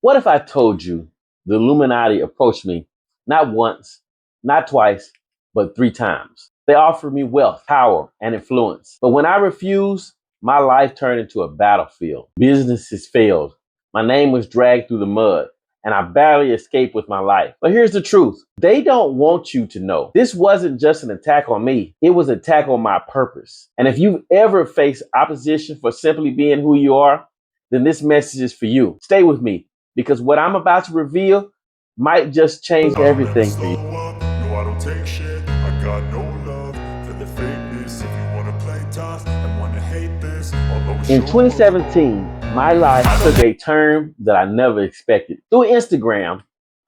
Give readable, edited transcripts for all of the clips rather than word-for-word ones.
What if I told you the Illuminati approached me not once, not twice, but 3 times? They offered me wealth, power, and influence. But when I refused, my life turned into a battlefield. Businesses failed. My name was dragged through the mud, and I barely escaped with my life. But here's the truth. They don't want you to know. This wasn't just an attack on me. It was an attack on my purpose. And if you've ever faced opposition for simply being who you are, then this message is for you. Stay with me, because what I'm about to reveal might just change everything for you. No, I don't take shit. I got no love for the fakeness. If you wanna play tough and wanna hate this, I'll always In show up. 2017, my life took a turn that I never expected. Through Instagram,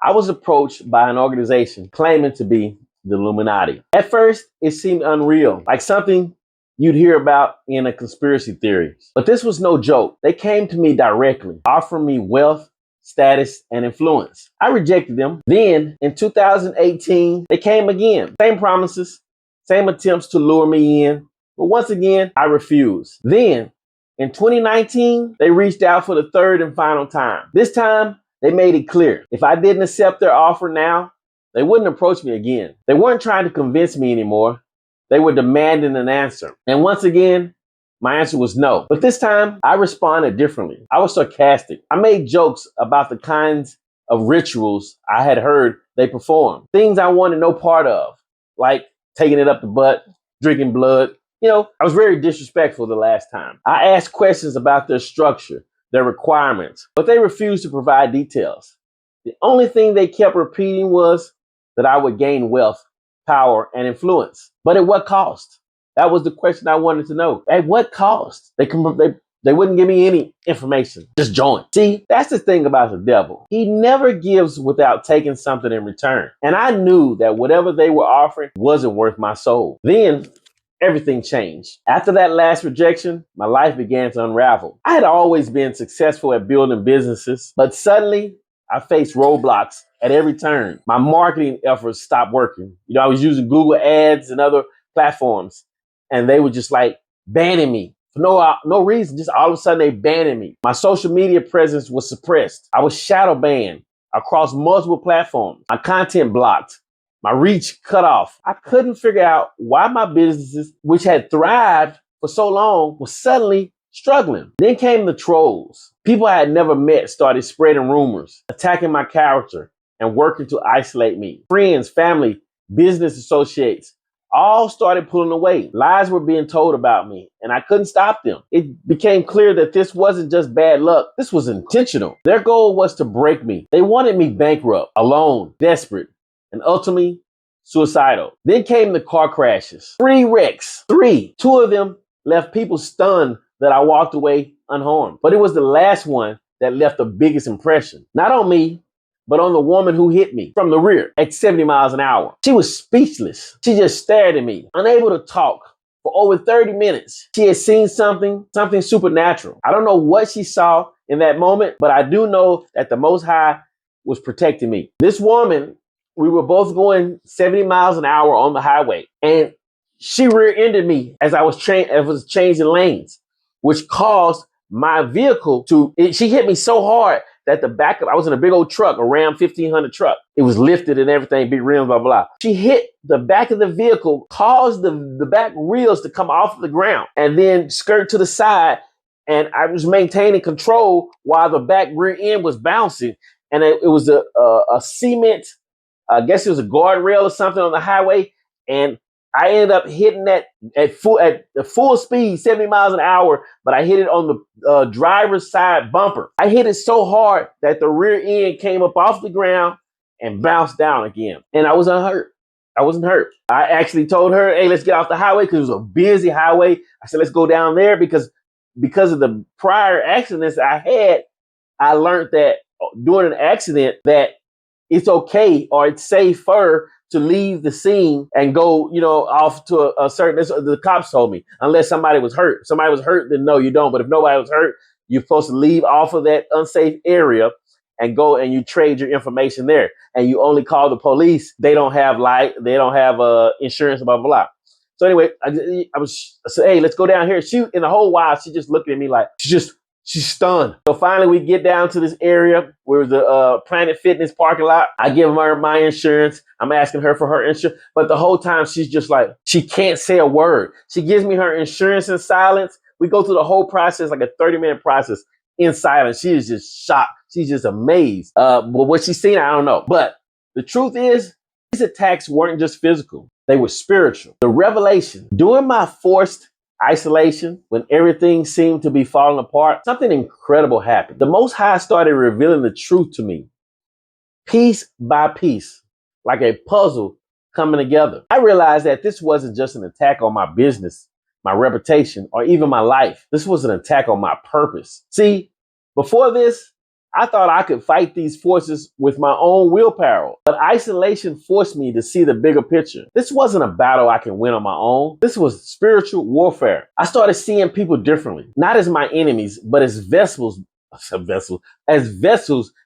I was approached by an organization claiming to be the Illuminati. At first, it seemed unreal, like something you'd hear about in a conspiracy theory. But this was no joke. They came to me directly, offering me wealth, status, and influence. I rejected them. Then, in 2018, they came again. Same promises, same attempts to lure me in. But once again, I refused. Then, in 2019, they reached out for the third and final time. This time, they made it clear. If I didn't accept their offer now, they wouldn't approach me again. They weren't trying to convince me anymore. They were demanding an answer. And once again, my answer was no. But this time, I responded differently. I was sarcastic. I made jokes about the kinds of rituals I had heard they perform. Things I wanted no part of, like taking it up the butt, drinking blood. I was very disrespectful the last time. I asked questions about their structure, their requirements, but they refused to provide details. The only thing they kept repeating was that I would gain wealth, power, and influence. But at what cost? That was the question I wanted to know. At what cost? They wouldn't give me any information. Just join. See, that's the thing about the devil. He never gives without taking something in return. And I knew that whatever they were offering wasn't worth my soul. Then everything changed. After that last rejection, my life began to unravel. I had always been successful at building businesses, but suddenly I faced roadblocks at every turn. My marketing efforts stopped working. I was using Google Ads and other platforms, and they were just like banning me for no reason. Just all of a sudden they banning me. My social media presence was suppressed. I was shadow banned across multiple platforms. My content blocked. My reach cut off. I couldn't figure out why my businesses, which had thrived for so long, was suddenly struggling. Then came the trolls. People I had never met started spreading rumors, attacking my character, and working to isolate me. Friends, family, business associates all started pulling away. Lies were being told about me, and I couldn't stop them. It became clear that this wasn't just bad luck. This was intentional. Their goal was to break me. They wanted me bankrupt, alone, desperate, and ultimately suicidal. Then came the car crashes. 3 wrecks. 3. 2 of them left people stunned that I walked away unharmed. But it was the last one that left the biggest impression. Not on me, but on the woman who hit me from the rear at 70 miles an hour. She was speechless. She just stared at me, unable to talk for over 30 minutes. She had seen something supernatural. I don't know what she saw in that moment, but I do know that the Most High was protecting me. This woman, we were both going 70 miles an hour on the highway, and she rear-ended me as I was changing lanes, which caused my vehicle she hit me so hard that I was in a big old truck, a Ram 1500 truck. It was lifted and everything, big rims, blah, blah. She hit the back of the vehicle, caused the back wheels to come off the ground and then skirt to the side. And I was maintaining control while the back rear end was bouncing. And it was a cement, I guess it was a guardrail or something on the highway. And I ended up hitting that at the full speed, 70 miles an hour, but I hit it on the driver's side bumper. I hit it so hard that the rear end came up off the ground and bounced down again. And I was unhurt. I wasn't hurt. I actually told her, hey, let's get off the highway, because it was a busy highway. I said, let's go down there because of the prior accidents I had. I learned that during an accident that it's okay, or it's safer to leave the scene and go, off to a certain, the cops told me, unless somebody was hurt. If somebody was hurt, then no, you don't. But if nobody was hurt, you're supposed to leave off of that unsafe area and go and you trade your information there. And you only call the police. They don't have they don't have insurance, blah, blah, blah. So anyway, I said, hey, let's go down here. She, in the whole while, she just looked at me like, she just She's stunned. So finally we get down to this area where the Planet Fitness parking lot. I give her my insurance. I'm asking her for her insurance. But the whole time she's just like, she can't say a word. She gives me her insurance in silence. We go through the whole process, like a 30-minute process in silence. She is just shocked. She's just amazed. But what she's seen, I don't know. But the truth is, these attacks weren't just physical. They were spiritual. The revelation, during my forced isolation, when everything seemed to be falling apart, something incredible happened. The Most High started revealing the truth to me, piece by piece, like a puzzle coming together. I realized that this wasn't just an attack on my business, my reputation, or even my life. This was an attack on my purpose. See, before this, I thought I could fight these forces with my own willpower, but isolation forced me to see the bigger picture. This wasn't a battle I can win on my own. This was spiritual warfare. I started seeing people differently, not as my enemies, but as vessels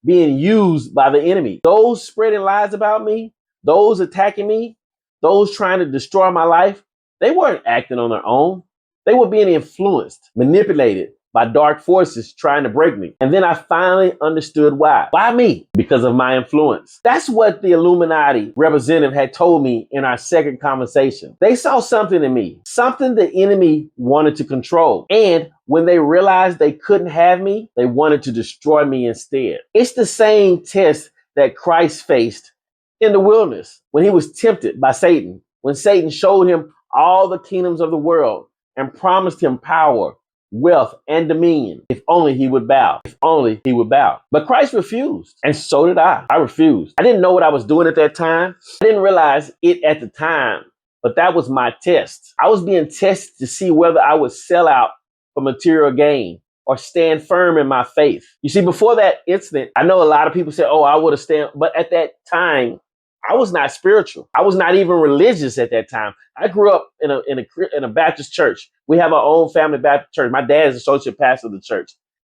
being used by the enemy. Those spreading lies about me, those attacking me, those trying to destroy my life, they weren't acting on their own. They were being influenced, manipulated by dark forces trying to break me. And then I finally understood why. Why me? Because of my influence. That's what the Illuminati representative had told me in our second conversation. They saw something in me, something the enemy wanted to control. And when they realized they couldn't have me, they wanted to destroy me instead. It's the same test that Christ faced in the wilderness when he was tempted by Satan, when Satan showed him all the kingdoms of the world and promised him power, wealth, and dominion, if only he would bow. If only he would bow. But Christ refused, and so did I. I refused. I didn't know what I was doing at that time. I didn't realize it at the time, but that was my test. I was being tested to see whether I would sell out for material gain or stand firm in my faith. You see, before that incident, I know a lot of people say, oh, I would have stand, but at that time, I was not spiritual. I was not even religious at that time. I grew up in a Baptist church. We have our own family Baptist church. My dad is associate pastor of the church,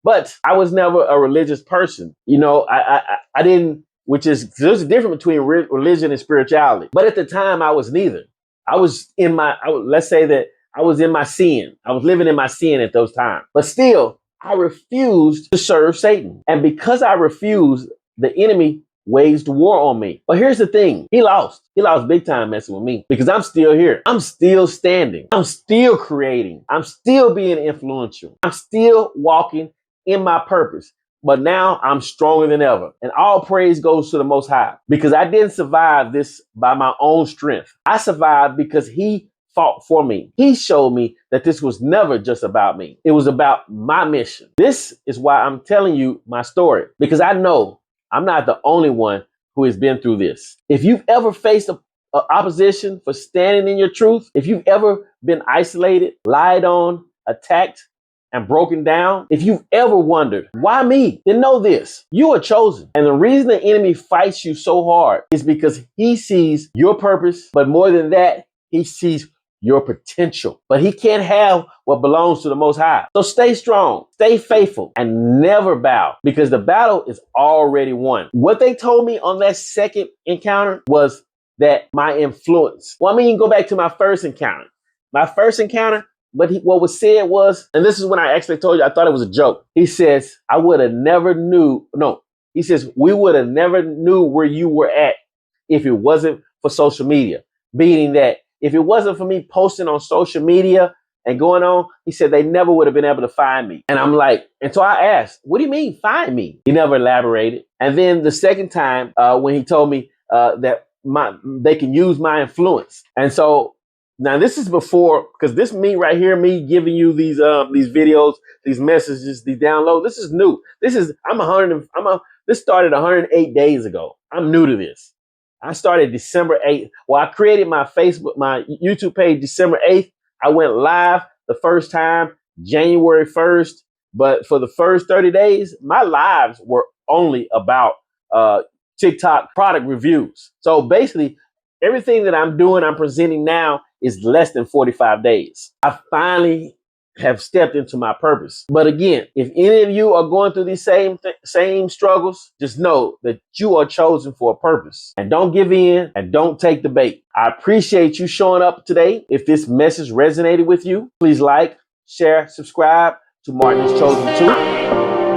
but I was never a religious person. You know, I didn't. There's a difference between religion and spirituality. But at the time, I was neither. Let's say that I was in my sin. I was living in my sin at those times. But still, I refused to serve Satan, and because I refused, the enemy waged war on me. But here's the thing. He lost. He lost big time messing with me because I'm still here. I'm still standing. I'm still creating. I'm still being influential. I'm still walking in my purpose. But now I'm stronger than ever. And all praise goes to the Most High because I didn't survive this by my own strength. I survived because he fought for me. He showed me that this was never just about me. It was about my mission. This is why I'm telling you my story, because I know I'm not the only one who has been through this. If you've ever faced opposition for standing in your truth, if you've ever been isolated, lied on, attacked, and broken down, if you've ever wondered, why me? Then know this, you are chosen. And the reason the enemy fights you so hard is because he sees your purpose, but more than that, he sees your potential. But he can't have what belongs to the Most High. So stay strong, stay faithful, and never bow because the battle is already won. What they told me on that second encounter was that my influence. Well, I mean, you can go back to my first encounter. My first encounter, what was said was, and this is when I actually told you, I thought it was a joke. He says, he says, we would have never knew where you were at if it wasn't for social media. Meaning that if it wasn't for me posting on social media and going on, he said they never would have been able to find me. And I'm like, and so I asked, what do you mean find me? He never elaborated. And then the second time when he told me that they can use my influence. And so now this is before, because this me right here, me giving you these videos, these messages, these downloads, this is new. This started 108 days ago. I'm new to this. I started December 8th. Well, I created my YouTube page December 8th. I went live the first time January 1st. But for the first 30 days, my lives were only about TikTok product reviews. So basically, everything that I'm doing, I'm presenting now is less than 45 days. I finally have stepped into my purpose. But again, if any of you are going through these same struggles, just know that you are chosen for a purpose. And don't give in and don't take the bait. I appreciate you showing up today. If this message resonated with you, please like, share, subscribe to to Martin's Chosen Two.